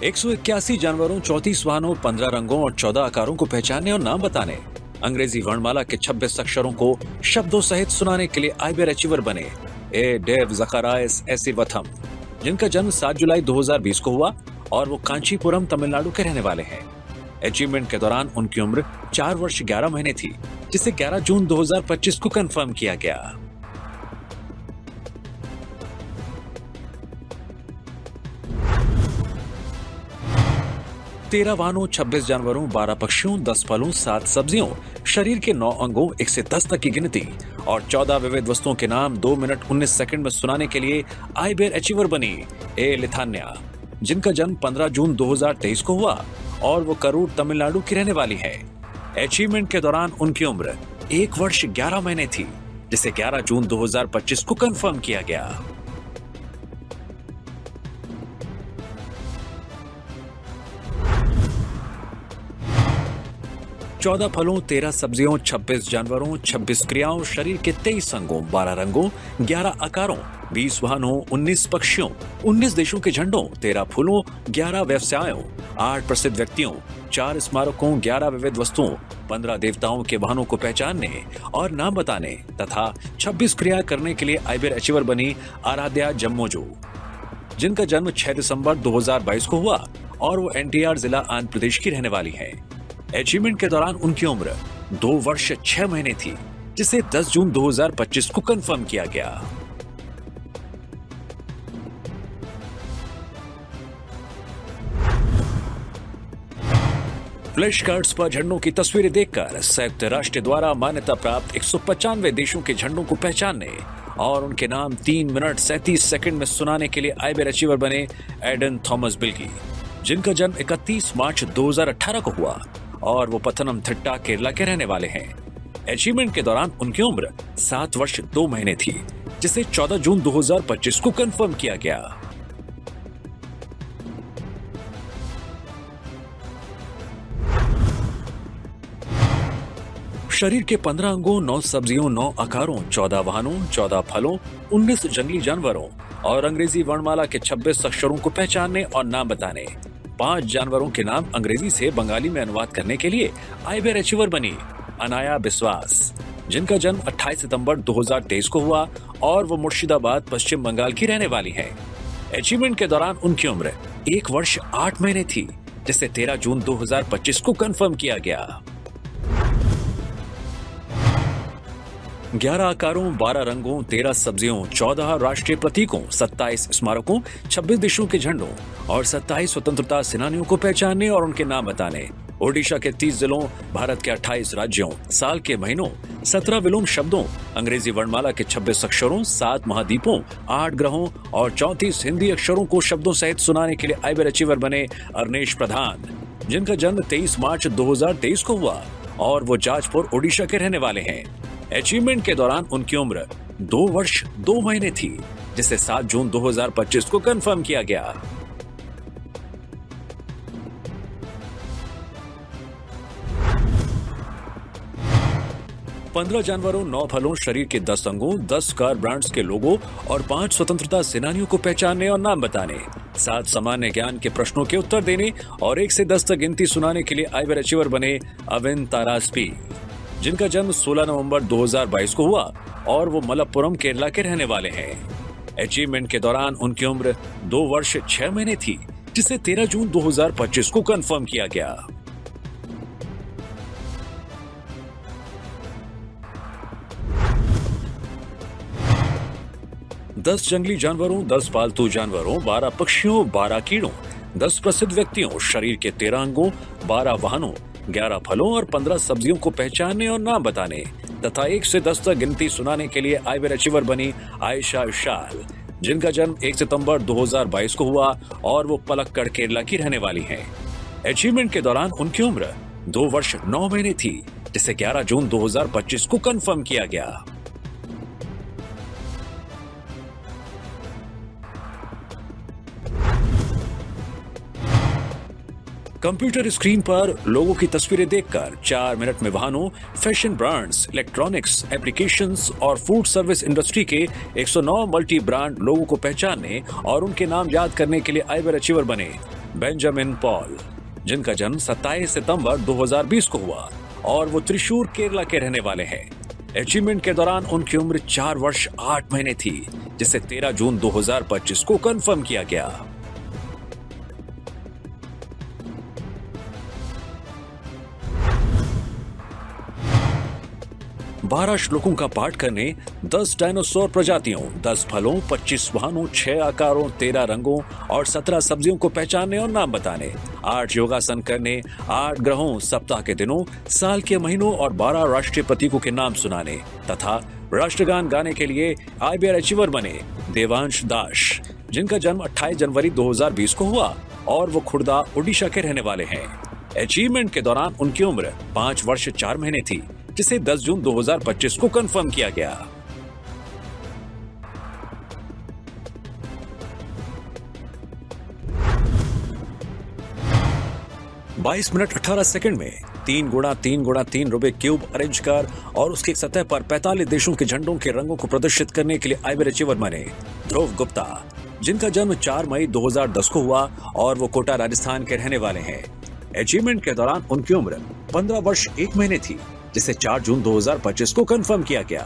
181 जानवरों, 34 वाहनों, 15 रंगों और 14 आकारों को पहचानने और नाम बताने, अंग्रेजी वर्णमाला के 26 अक्षरों को शब्दों सहित सुनाने के लिए आइबर अचीवर बने ए डेव जकारायस एसिवथम, जिनका जन्म 7 जुलाई 2020 को हुआ और वो कांचीपुरम तमिलनाडु के रहने वाले हैं। अचीवमेंट के दौरान उनकी उम्र 4 वर्ष 11 महीने थी, जिसे 11 जून 2025 को कंफर्म किया गया। तेरह वाहनों, 26 जानवरों, 12 पक्षियों, 10 फलों, 7 सब्जियों, शरीर के 9 अंगों, 1 से 10 तक की गिनती और 14 विविध वस्तुओं के नाम 2 मिनट 19 सेकंड में सुनाने के लिए आइबर अचीवर बनी ए लिथान्या, जिनका जन्म 15 जून 2023 को हुआ और वो करूर तमिलनाडु की रहने वाली है। अचीवमेंट के दौरान उनकी उम्र 1 वर्ष 11 महीने थी, जिसे 11 जून 2025 को कंफर्म किया गया। चौदह फलों, 13 सब्जियों, 26 जानवरों, 26 क्रियाओं, शरीर के 23 अंगों, 12 रंगों, 11 आकारों, 20 वाहनों, 19 पक्षियों, 19 देशों के झंडों, 13 फूलों, 11 व्यवसायों, 8 प्रसिद्ध व्यक्तियों, 4 स्मारकों, 11 विविध वस्तुओं, 15 देवताओं के वाहनों को पहचानने और नाम बताने तथा 26 क्रिया करने के लिए आइबर अचीवर बनी आराध्या जम्मोजो, जिनका जन्म 6 दिसंबर 2022 को हुआ और वो एनटीआर जिला आंध्र प्रदेश की रहने वाली है। अचीवमेंट के दौरान उनकी उम्र 2 वर्ष 6 महीने थी, जिसे 10 जून 2025 को कंफर्म किया गया। फ्लैश कार्ड्स पर झंडों की तस्वीरें देखकर संयुक्त राष्ट्र द्वारा मान्यता प्राप्त 195 देशों के झंडों को पहचानने और उनके नाम 3 मिनट 37 सेकंड में सुनाने के लिए आइबर अचीवर बने एडन थॉमस बिल्गी, जिनका जन्म 31 मार्च 2018 को हुआ और वो पथनमथिट्टा केरला के रहने वाले हैं। अचीवमेंट के दौरान उनकी उम्र 7 वर्ष 2 महीने थी, जिसे 14 जून 2025 को कंफर्म किया गया। शरीर के 15 अंगों, 9 सब्जियों, 9 आकारों, 14 वाहनों, 14 फलों, 19 जंगली जानवरों और अंग्रेजी वर्णमाला के 26 अक्षरों को पहचानने और नाम बताने, 5 जानवरों के नाम अंग्रेजी से बंगाली में अनुवाद करने के लिए आइबर अचीवर बनी अनाया बिस्वास, जिनका जन्म 28 सितंबर 2023 को हुआ और वो मुर्शिदाबाद, पश्चिम बंगाल की रहने वाली हैं। अचीवमेंट के दौरान उनकी उम्र 1 वर्ष 8 महीने थी, जिसे 13 जून 2025 को कंफर्म किया गया। 11 आकारों, 12 रंगों, 13 सब्जियों, 14 राष्ट्रीय प्रतीकों, 27 स्मारकों, 26 देशों के झंडों और 27 स्वतंत्रता सेनानियों को पहचानने और उनके नाम बताने, ओडिशा के 30 जिलों, भारत के 28 राज्यों, साल के महीनों, 17 विलोम शब्दों, अंग्रेजी वर्णमाला के 26 अक्षरों, 7 महाद्वीपों, 8 ग्रहों और 34 हिंदी अक्षरों को शब्दों सहित सुनाने के लिए आइबर अचीवर बने अरनेश प्रधान, जिनका जन्म 23 मार्च 2023 को हुआ और वो जाजपुर, ओडिशा के रहने वाले हैं। अचीवमेंट के दौरान उनकी उम्र 2 वर्ष 2 महीने थी, जिसे 7 जून 2025 को कंफर्म किया गया। पंद्रह जानवरों, 9 फलों, शरीर के 10 अंगों, 10 कार ब्रांड्स के लोगो और 5 स्वतंत्रता सेनानियों को पहचानने और नाम बताने, 7 सामान्य ज्ञान के प्रश्नों के उत्तर देने और 1 से 10 तक गिनती सुनाने के लिए आइबर अचीवर बने अविन तारास्पी, जिनका जन्म 16 नवंबर 2022 को हुआ और वो मलप्पुरम, केरला के रहने वाले हैं। अचीवमेंट के दौरान उनकी उम्र 2 वर्ष 6 महीने थी, जिसे 13 जून 2025 को कंफर्म किया गया। दस जंगली जानवरों, 10 पालतू जानवरों, 12 पक्षियों, 12 कीड़ों, 10 प्रसिद्ध व्यक्तियों, शरीर के 13 अंगों, 12 वाहनों, 11 फलों और 15 सब्जियों को पहचानने और नाम बताने तथा 1 से 10 तक गिनती सुनाने के लिए आइबर अचीवर बनी आयशा विशाल, जिनका जन्म 1 सितंबर 2022 को हुआ और वो पलक्कड़, केरला की रहने वाली हैं। अचीवमेंट के दौरान उनकी उम्र 2 वर्ष 9 महीने थी, जिसे 11 जून 2025 को कंफर्म किया गया। कंप्यूटर स्क्रीन पर लोगों की तस्वीरें देखकर 4 मिनट में वाहनों, फैशन ब्रांड्स, इलेक्ट्रॉनिक्स, एप्लीकेशंस और फूड सर्विस इंडस्ट्री के 109 मल्टी ब्रांड लोगों को पहचानने और उनके नाम याद करने के लिए आइबर अचीवर बने बेंजामिन पॉल, जिनका जन्म 27 सितंबर 2020 को हुआ और वो त्रिशूर केरला के रहने वाले हैं। अचीवमेंट के दौरान उनकी उम्र 4 वर्ष 8 महीने थी, जिसे 13 जून 2025 को कंफर्म किया गया। बारह श्लोकों का पाठ करने, 10 डायनासोर प्रजातियों, 10 फलों, 25 वाहनों, 6 आकारों, 13 रंगों और 17 सब्जियों को पहचानने और नाम बताने, 8 योगासन करने, 8 ग्रहों, सप्ताह के दिनों, साल के महीनों और 12 राष्ट्रीय प्रतीकों के नाम सुनाने तथा राष्ट्रगान गाने के लिए IBR अचीवर बने देवांश दास, जिनका जन्म 28 जनवरी 2020 को हुआ और वो खुर्दा, ओडिशा के रहने वाले हैं। अचीवमेंट के दौरान उनकी उम्र 5 वर्ष 4 महीने थी, जिसे 10 जून 2025 को कंफर्म किया गया। बाईस मिनट 18 सेकंड में 3 गुणा 3 गुणा 3 रूबिक क्यूब अरेंज कर और उसकी सतह पर 45 देशों के झंडों के रंगों को प्रदर्शित करने के लिए IBR अचीवर बने ध्रुव गुप्ता, जिनका जन्म 4 मई 2010 को हुआ और वो कोटा, राजस्थान के रहने वाले हैं। अचीवमेंट के दौरान उनकी उम्र 15 वर्ष 1 महीने थी, जिसे 4 जून 2025 को कंफर्म किया गया।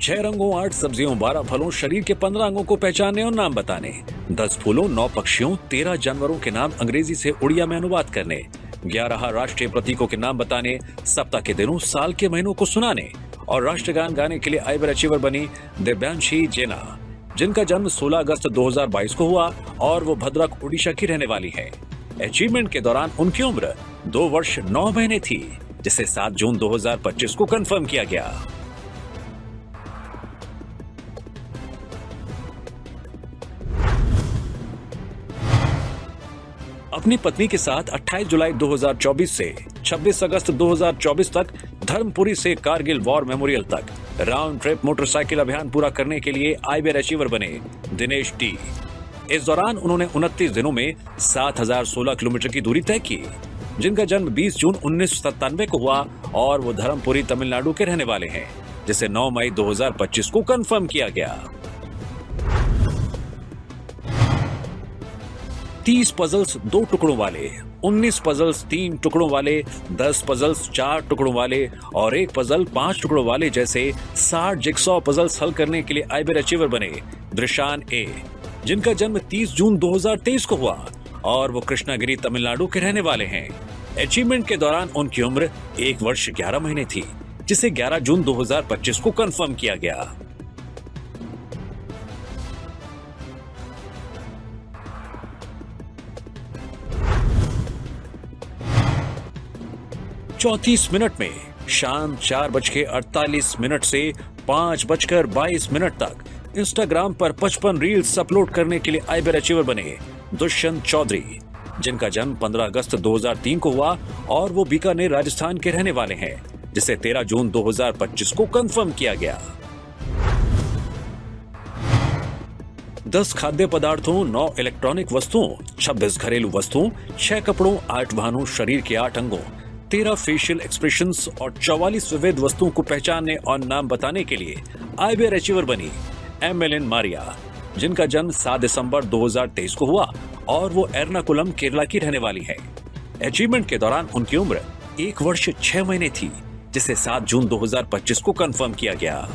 छह रंगों, 8 सब्जियों, 12 फलों, शरीर के 15 अंगों को पहचानने और नाम बताने, 10 फूलों, 9 पक्षियों, 13 जानवरों के नाम अंग्रेजी से उड़िया में अनुवाद करने, 11 राष्ट्रीय प्रतीकों के नाम बताने, सप्ताह के दिनों, साल के महीनों को सुनाने और राष्ट्रगान गाने के लिए IBR अचीवर बनी दिव्यांशी जेना, जिनका जन्म 16 अगस्त 2022 को हुआ और वो भद्रक, ओडिशा की रहने वाली है। अचीवमेंट के दौरान उनकी उम्र 2 वर्ष 9 महीने थी, जिसे 7 जून 2025 को कंफर्म किया गया। अपनी पत्नी के साथ 28 जुलाई 2024 से 26 अगस्त 2024 तक धर्मपुरी से कारगिल वॉर मेमोरियल तक राउंड ट्रिप मोटरसाइकिल अभियान पूरा करने के लिए IBR अचीवर बने दिनेश टी। इस दौरान उन्होंने 29 दिनों में 7016 किलोमीटर की दूरी तय की, जिनका जन्म 20 जून 1997 को हुआ और वो धर्मपुरी, तमिलनाडु के रहने वाले हैं, जिसे 9 मई 2025 को कंफर्म किया गया। 30 पजल्स 2 टुकड़ों वाले, 19 पजल्स 3 टुकड़ों वाले, 10 पजल्स 4 टुकड़ों वाले और 1 पजल 5 टुकड़ों वाले जैसे 60 जिगसॉ पजल्स हल करने के लिए IBR अचीवर बने दृशान ए, जिनका जन्म 30 जून 2023 को हुआ और वो कृष्णागिरी, तमिलनाडु के रहने वाले हैं। अचीवमेंट के दौरान उनकी उम्र 1 वर्ष 11 महीने थी, जिसे 11 जून 2025 को कंफर्म किया गया। चौंतीस मिनट में शाम 4:48 से 5:22 तक इंस्टाग्राम पर 55 रील्स अपलोड करने के लिए IBR अचीवर बने दुष्यंत चौधरी, जिनका जन्म 15 अगस्त 2003 को हुआ और वो बीकानेर, राजस्थान के रहने वाले हैं, जिसे 13 जून 2025 को कंफर्म किया गया। 10 खाद्य पदार्थों, 9 इलेक्ट्रॉनिक वस्तुओं, 26 घरेलू वस्तुओं, 6 कपड़ों, 8 वाहनों, शरीर के 8 अंगों, 13 फेशियल एक्सप्रेशंस और 44 विविध वस्तुओं को पहचानने और नाम बताने के लिए IBR अचीवर बनी एमिलिन मारिया, जिनका जन्म 7 दिसंबर 2023 को हुआ और वो एर्नाकुलम, केरला की रहने वाली है। अचीवमेंट के दौरान उनकी उम्र 1 वर्ष 6 महीने थी, जिसे 7 जून 2025 को कंफर्म किया गया।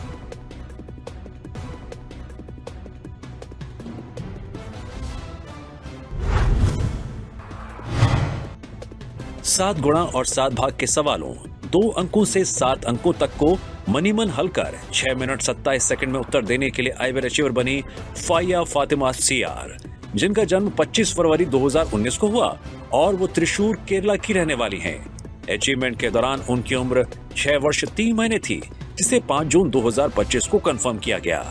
7 गुणा और 7 भाग के सवालों 2 अंकों से 7 अंकों तक को मनीमन हल कर 6 मिनट 27 सेकंड में उत्तर देने के लिए IBR अचीवर बनी फाया फातिमा CR, जिनका जन्म 25 फरवरी 2019 को हुआ और वो त्रिशूर, केरला की रहने वाली हैं। अचीवमेंट के दौरान उनकी उम्र 6 वर्ष 3 महीने थी, जिसे 5 जून 2025 को कंफर्म किया गया।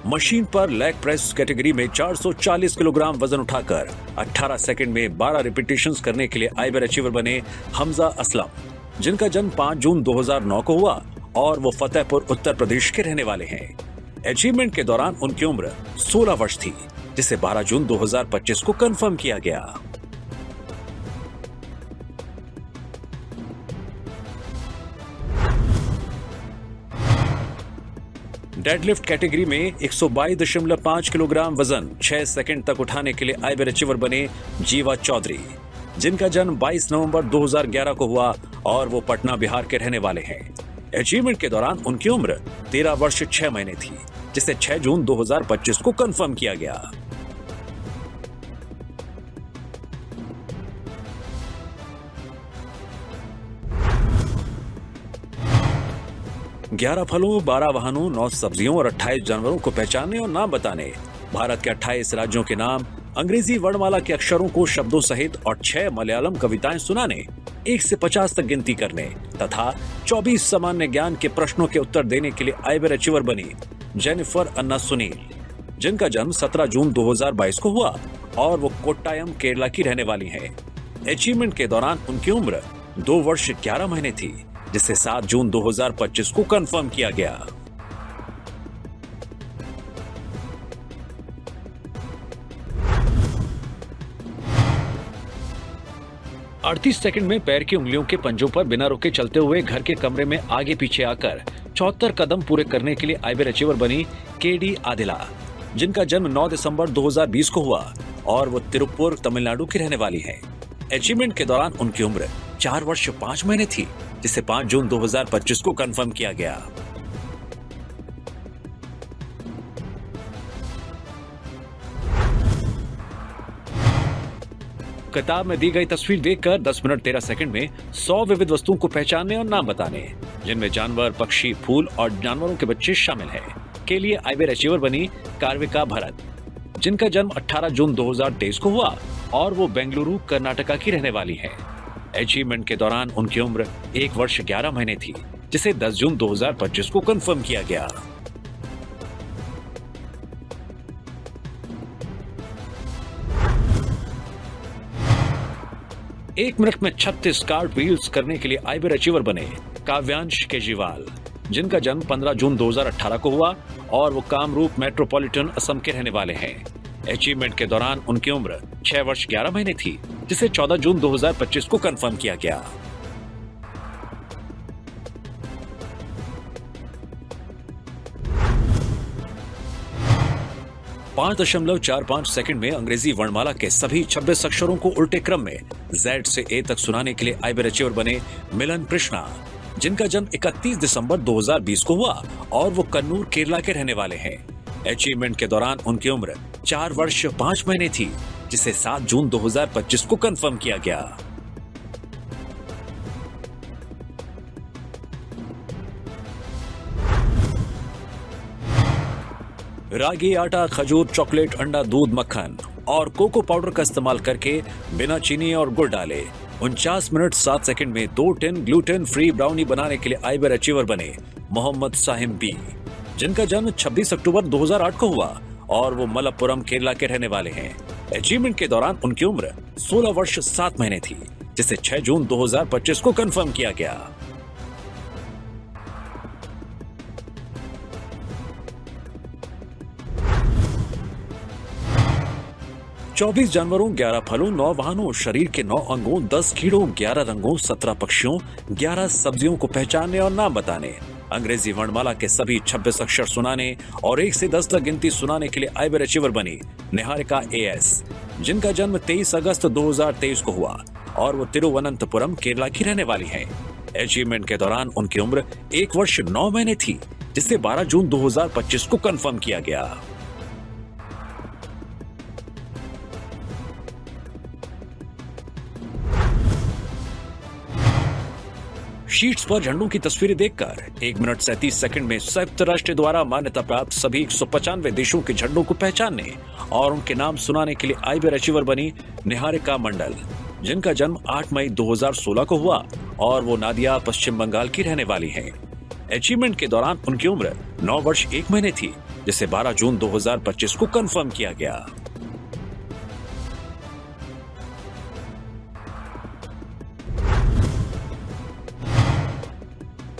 मशीन पर लेग प्रेस कैटेगरी में 440 किलोग्राम वजन उठाकर 18 सेकंड में 12 रिपीटेशंस करने के लिए IBR अचीवर बने हमजा असलम, जिनका जन्म 5 जून 2009 को हुआ और वो फतेहपुर, उत्तर प्रदेश के रहने वाले हैं। अचीवमेंट के दौरान उनकी उम्र 16 वर्ष थी, जिसे 12 जून 2025 को कंफर्म किया गया। डेडलिफ्ट कैटेगरी में 122.5 किलोग्राम वजन 6 सेकंड तक उठाने के लिए आइबर अचीवर बने जीवा चौधरी, जिनका जन्म 22 नवंबर 2011 को हुआ और वो पटना बिहार के रहने वाले हैं। अचीवमेंट के दौरान उनकी उम्र 13 वर्ष 6 महीने थी, जिसे 6 जून 2025 को कंफर्म किया गया। ग्यारह फलों, 12 वाहनों, 9 सब्जियों और 28 जानवरों को पहचानने और नाम बताने, भारत के 28 राज्यों के नाम, अंग्रेजी वर्णमाला के अक्षरों को शब्दों सहित और 6 मलयालम कविताएं सुनाने, 1 से 50 तक गिनती करने तथा 24 सामान्य ज्ञान के प्रश्नों के उत्तर देने के लिए आइबर अचीवर बनी जेनिफर अन्ना सुनील, जिनका जन्म 17 जून 2022 को हुआ और वो कोट्टायम केरला की रहने वाली हैं। अचीवमेंट के दौरान उनकी उम्र 2 वर्ष 11 महीने थी, जिसे 7 जून 2025 को कंफर्म किया गया। अड़तीस सेकंड में पैर की उंगलियों के पंजों पर बिना रुके चलते हुए घर के कमरे में आगे पीछे आकर 74 कदम पूरे करने के लिए आइबर अचीवर बनी केडी आदिला, जिनका जन्म 9 दिसंबर 2020 को हुआ और वो तिरुपुर तमिलनाडु की रहने वाली हैं। अचीवमेंट के दौरान उनकी उम्र 4 वर्ष 5 महीने थी, जिसे 5 जून 2025 को कंफर्म किया गया। किताब में दी गई तस्वीर देखकर 10 मिनट 13 सेकंड में 100 विविध वस्तुओं को पहचानने और नाम बताने, जिनमें जानवर, पक्षी, फूल और जानवरों के बच्चे शामिल हैं, के लिए आइबर अचीवर बनी कार्विका भरत, जिनका जन्म 18 जून 2023 को हुआ और वो बेंगलुरु कर्नाटका की रहने वाली हैं। अचीवमेंट के दौरान उनकी उम्र 1 वर्ष 11 महीने थी, जिसे 10 जून 2025 को कंफर्म किया गया। एक मिनट में 36 कार्ड व्हील्स करने के लिए आइबर अचीवर बने काव्यांश केजरीवाल, जिनका जन्म 15 जून 2018 को हुआ और वो कामरूप मेट्रोपॉलिटन असम के रहने वाले हैं। अचीवमेंट के दौरान उनकी उम्र 6 वर्ष 11 महीने थी, जिसे 14 जून 2025 को कंफर्म किया गया। पांच 5.45 सेकंड में अंग्रेजी वर्णमाला के सभी 26 अक्षरों को उल्टे क्रम में Z से A तक सुनाने के लिए आइबर अचीवर बने मिलन कृष्णा, जिनका जन्म 31 दिसंबर 2020 को हुआ और वो कन्नूर केरला के रहने वाले हैं। अचीवमेंट के दौरान उनकी उम्र 4 वर्ष 5 महीने थी, जिसे 7 जून 2025 को कंफर्म किया गया। रागी, आटा, खजूर, चॉकलेट, अंडा, दूध, मक्खन और कोको पाउडर का इस्तेमाल करके बिना चीनी और गुड़ डाले 49 मिनट 7 सेकंड में 2 टिन ग्लूटेन फ्री ब्राउनी बनाने के लिए आइबर अचीवर बने मोहम्मद साहिम बी, जिनका जन्म 26 अक्टूबर 2008 को हुआ और वो मलप्पुरम केरला के रहने वाले हैं। अचीवमेंट के दौरान उनकी उम्र 16 वर्ष 7 महीने थी, जिसे 6 जून 2025 को कंफर्म किया गया। चौबीस जानवरों, 11 फलों, 9 वाहनों, शरीर के 9 अंगों, 10 कीड़ों, 11 रंगों, 17 पक्षियों, 11 सब्जियों को पहचानने और नाम बताने, अंग्रेजी वर्णमाला के सभी 26 अक्षर सुनाने और 1 से 10 तक गिनती सुनाने के लिए आइबर अचीवर बनी निहारिका AS, जिनका जन्म 23 अगस्त 2023 को हुआ और वो तिरुवनंतपुरम केरला की रहने वाली हैं। अचीवमेंट के दौरान उनकी उम्र 1 वर्ष 9 महीने थी, जिसे 12 जून 2025 को कंफर्म किया गया। शीट्स पर झंडों की तस्वीरें देखकर 1 मिनट 37 सेकंड में संयुक्त राष्ट्र द्वारा मान्यता प्राप्त सभी 195 देशों के झंडों को पहचानने और उनके नाम सुनाने के लिए आइबर अचीवर बनी निहारिका मंडल, जिनका जन्म 8 मई 2016 को हुआ और वो नादिया, पश्चिम बंगाल की रहने वाली हैं। अचीवमेंट के दौरान उनकी उम्र 9 वर्ष 1 महीने थी, जिसे 12 जून 2025 को कंफर्म किया गया।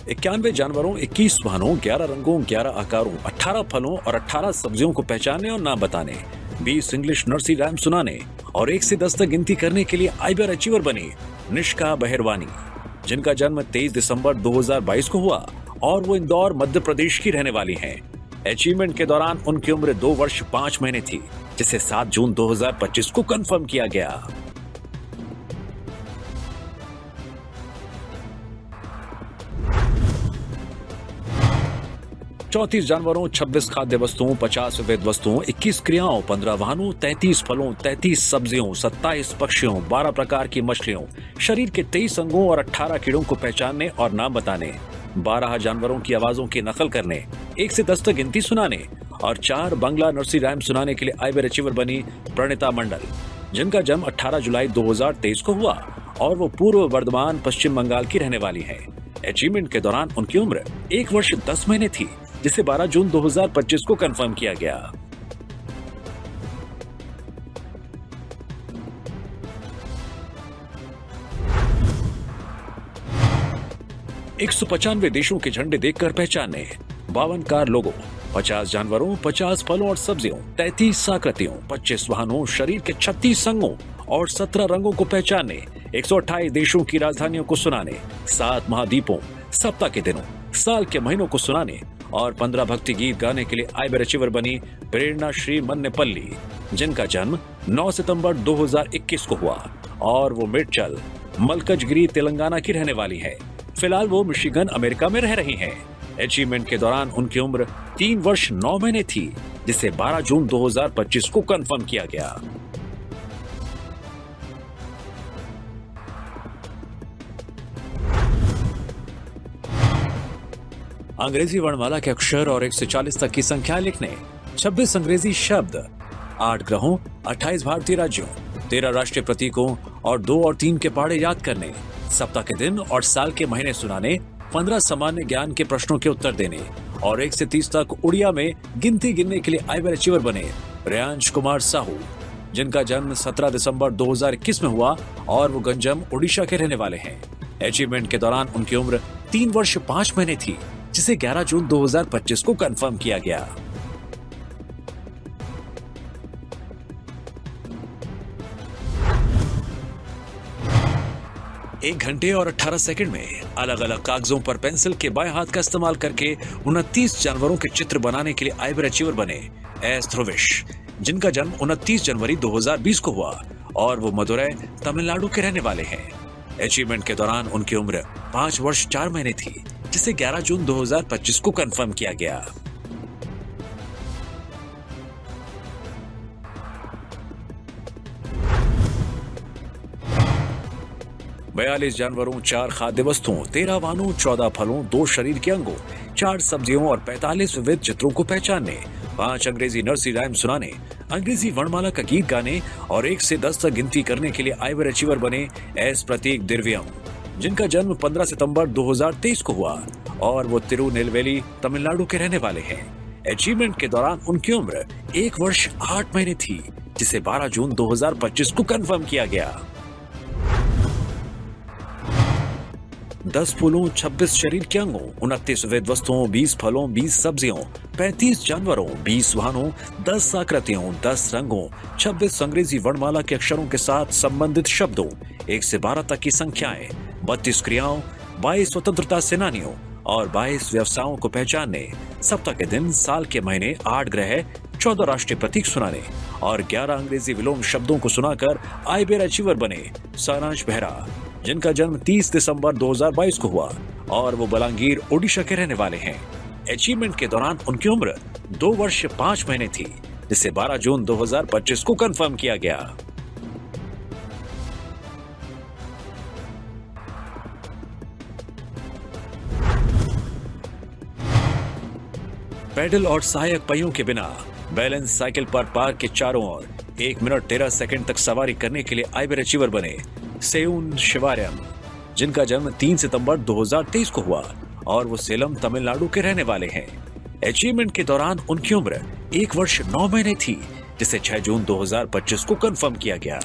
इक्यानवे जानवरों, 21 वाहनों, 11 रंगों, 11 आकारों, 18 फलों और 18 सब्जियों को पहचानने और नाम बताने, 20 इंग्लिश नर्सरी राइम सुनाने और 1 से 10 तक गिनती करने के लिए आईबीआर अचीवर बनी निष्का बहरवानी, जिनका जन्म 23 दिसंबर 2022 को हुआ और वो इंदौर मध्य प्रदेश की रहने वाली हैं। अचीवमेंट के दौरान उनकी उम्र 2 वर्ष 5 महीने थी, जिसे 7 जून 2025 को कंफर्म किया गया। 34 जानवरों, 26 खाद्य वस्तुओं, 50 विविध वस्तुओं, 21 क्रियाओं, 15 वाहनों, 33 फलों, 33 सब्जियों, 27 पक्षियों, 12 प्रकार की मछलियों, शरीर के 23 अंगों और 18 कीड़ों को पहचानने और नाम बताने, 12 जानवरों की आवाजों की नकल करने, 1 से 10 तक गिनती सुनाने और 4 बांग्ला नर्सरी राइम सुनाने के लिए आईबीआर अचीवर बनी प्रणीता मंडल, जिनका जन्म 18 जुलाई 2023 को हुआ और वो पूर्व वर्धमान पश्चिम बंगाल की रहने वाली है। अचीवमेंट के दौरान उनकी उम्र 1 वर्ष 10 महीने थी, जिसे 12 जून 2025 को कंफर्म किया गया। एक 195 देशों के झंडे देखकर पहचानने, 52 कार लोगो, 50 जानवरों, 50 फलों और सब्जियों, 33 आकृतियों, 25 वाहनों, शरीर के 36 अंगों और 17 रंगों को पहचानने, 128 देशों की राजधानियों को सुनाने, 7 महाद्वीपों, सप्ताह के दिनों, साल के महीनों को सुनाने और 15 भक्ति गीत गाने के लिए आईबीआर अचीवर बनी प्रेरणा श्री मन्नेपल्ली, जिनका जन्म 9 सितंबर 2021 को हुआ और वो मिर्चल, मलकजगिरी, तेलंगाना की रहने वाली है। फिलहाल वो मिशिगन, अमेरिका में रह रही हैं। अचीवमेंट के दौरान उनकी उम्र 3 वर्ष 9 महीने थी, जिसे 12 जून 2025 को कंफर्म किया गया। अंग्रेजी वर्णमाला के अक्षर और 1 से 40 तक की संख्या लिखने, 26 अंग्रेजी शब्द, 8 ग्रहों, 28 भारतीय राज्यों, 13 राष्ट्रीय प्रतीकों और 2 और 3 के पहाड़े याद करने, सप्ताह के दिन और साल के महीने सुनाने, 15 सामान्य ज्ञान के प्रश्नों के उत्तर देने और 1 से 30 तक उड़िया में गिनती गिनने के लिए आईबीआर अचीवर बने रेयांश कुमार साहू, जिनका जन्म 17 दिसंबर 2021 में हुआ और वो गंजम, उड़ीसा के रहने वाले हैं। अचीवमेंट के दौरान उनकी उम्र 3 वर्ष 5 महीने थी, जिसे 11 जून 2025 को कंफर्म किया गया। एक घंटे और 18 सेकंड में अलग अलग कागजों पर पेंसिल के बाएं हाथ का इस्तेमाल करके 29 जानवरों के चित्र बनाने के लिए आईबीआर अचीवर बने एस ध्रुविश, जिनका जन्म 29 जनवरी 2020 को हुआ और वो मदुरै, तमिलनाडु के रहने वाले हैं। अचीवमेंट के दौरान उनकी उम्र 5 वर्ष 4 महीने थी, जिसे 11 जून 2025 को कंफर्म किया गया। बयालीस जानवरों, 4 खाद्य वस्तुओं, 13 वाहनों, 14 फलों, 2 शरीर के अंगों, 4 सब्जियों और 45 विविध चित्रों को पहचानने, 5 अंग्रेजी नर्सरी राइम सुनाने, अंग्रेजी वर्णमाला का गीत गाने और 1 से 10 तक गिनती करने के लिए आईबीआर अचीवर बने एस प्रतीक दिव्यम, जिनका जन्म 15 सितंबर 2023 को हुआ और वो तिरुनेलवेली, तमिलनाडु के रहने वाले हैं। अचीवमेंट के दौरान उनकी उम्र 1 वर्ष 8 महीने थी, जिसे 12 जून 2025 को कंफर्म किया गया। 10 फूलों, 26 शरीर के अंगों, 29 विविध वस्तुओं, 20 फलों, 20 सब्जियों, 35 जानवरों, 20 वाहनों, 10 आकृतियों, 10 रंगों, 26 अंग्रेजी वर्णमाला के अक्षरों के साथ संबंधित शब्दों, 1 से 12 तक की संख्याएं, 32 क्रियाओं, 22 स्वतंत्रता सेनानियों और 22 व्यवसायों को पहचानने, सप्ताह के दिन, साल के महीने, 8 ग्रह, 14 राष्ट्रीय प्रतीक सुनाने और 11 अंग्रेजी विलोम शब्दों को सुनाकर आईबीआर अचीवर बने सारांश बेहरा, जिनका जन्म 30 दिसंबर 2022 को हुआ और वो बलांगीर, ओडिशा के रहने वाले हैं। अचीवमेंट के दौरान उनकी उम्र 2 वर्ष 5 महीने थी, जिसे 12 जून 2025 को कंफर्म किया गया। पैडल और सहायक पहियों के बिना बैलेंस साइकिल पर पार्क के चारों ओर 1 मिनट 13 सेकंड तक सवारी करने के लिए आईबीआर अचीवर बने सेउन शिवारम, जिनका जन्म 3 सितंबर 2023 को हुआ और वो सेलम, तमिलनाडु के रहने वाले हैं। अचीवमेंट के दौरान उनकी उम्र 1 वर्ष 9 महीने थी, जिसे 6 जून 2025 को कंफर्म किया गया।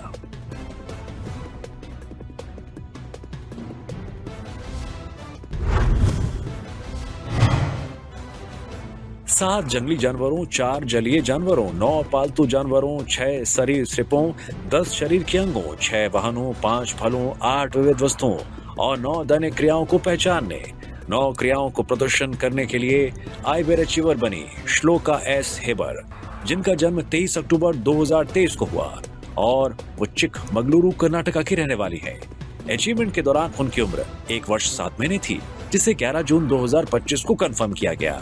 7 जंगली जानवरों, 4 जलीय जानवरों, 9 पालतू जानवरों, 6 सरीसृपों, 10 शरीर के अंगों, 6 वाहनों, 5 फलों, 8 विविध वस्तुओं और 9 दैनिक क्रियाओं को पहचानने, 9 क्रियाओं को प्रदर्शन करने के लिए आइबर अचीवर बनी श्लोका एस हेबर, जिनका जन्म 23 अक्टूबर 2023 को हुआ और वो चिकमगलुरु कर्नाटका की रहने वाली है। अचीवमेंट के दौरान उनकी उम्र 1 वर्ष 7 महीने थी, जिसे 11 जून 2025 को कंफर्म किया गया।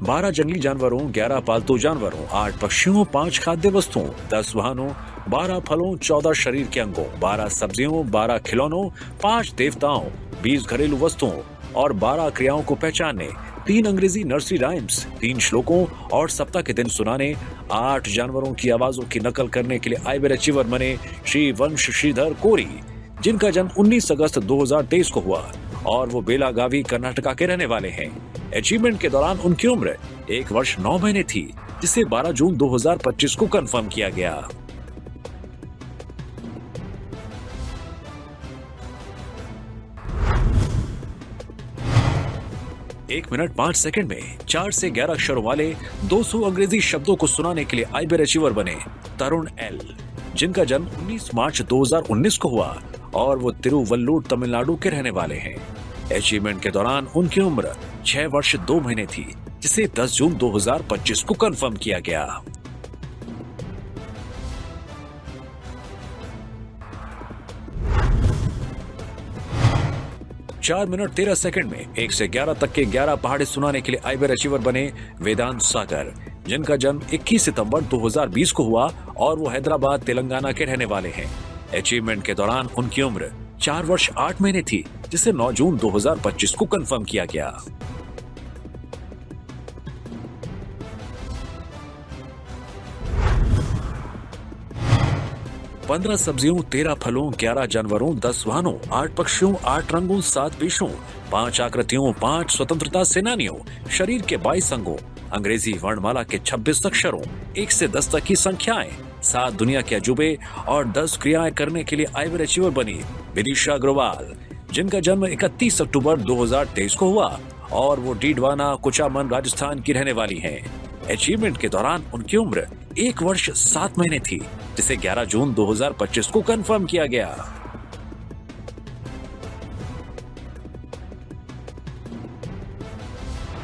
बारह जंगली जानवरों, 11 पालतू जानवरों, 8 पक्षियों, 5 खाद्य वस्तुओं, 10 वाहनों, 12 फलों, 14 शरीर के अंगों, 12 सब्जियों, 12 खिलौनों, 5 देवताओं, 20 घरेलू वस्तुओं और 12 क्रियाओं को पहचानने, 3 अंग्रेजी नर्सरी राइम्स, 3 श्लोकों और सप्ताह के दिन सुनाने, 8 जानवरों की आवाजों की नकल करने के लिए आइबर अचीवर बने श्री वंशश्रीधर कोरी, जिनका जन्म 19 अगस्त 2023 को हुआ और वो बेलागावी कर्नाटका के रहने वाले हैं। अचीवमेंट के दौरान उनकी उम्र 1 वर्ष 9 महीने थी, जिसे 12 जून 2025 को कंफर्म किया गया। एक मिनट 5 सेकंड में 4 से 11 अक्षरों वाले 200 अंग्रेजी शब्दों को सुनाने के लिए आइबर अचीवर बने तरुण एल, जिनका जन्म 19 मार्च 2019 को हुआ और वो तिरुवल्लुर तमिलनाडु के रहने वाले हैं। अचीवमेंट के दौरान उनकी उम्र 6 वर्ष 2 महीने थी, जिसे 10 जून 2025 को कंफर्म किया गया। चार मिनट 13 सेकंड में 1 से 11 तक के 11 पहाड़े सुनाने के लिए आइबर अचीवर बने वेदांत सागर, जिनका जन्म 21 सितंबर 2020 को हुआ और वो हैदराबाद तेलंगाना के रहने वाले हैं। अचीवमेंट के दौरान उनकी उम्र 4 वर्ष 8 महीने थी, जिसे 9 जून 2025 को कंफर्म किया गया। पंद्रह सब्जियों, 13 फलों, 11 जानवरों, 10 वाहनों, 8 पक्षियों, 8 रंगों, 7 पेशों, 5 आकृतियों, 5 स्वतंत्रता सेनानियों, शरीर के 22 अंगों, अंग्रेजी वर्णमाला के 26 अक्षरों, 1 से 10 तक की संख्याएं, 7 दुनिया के अजूबे और 10 क्रियाएं करने के लिए आइबर अचीवर बनी विदिशा अग्रवाल, जिनका जन्म 31 अक्टूबर 2023 को हुआ और वो डीडवाना, कुचामन, राजस्थान की रहने वाली हैं। अचीवमेंट के दौरान उनकी उम्र 1 वर्ष 7 महीने थी, जिसे 11 जून 2025 को कंफर्म किया गया।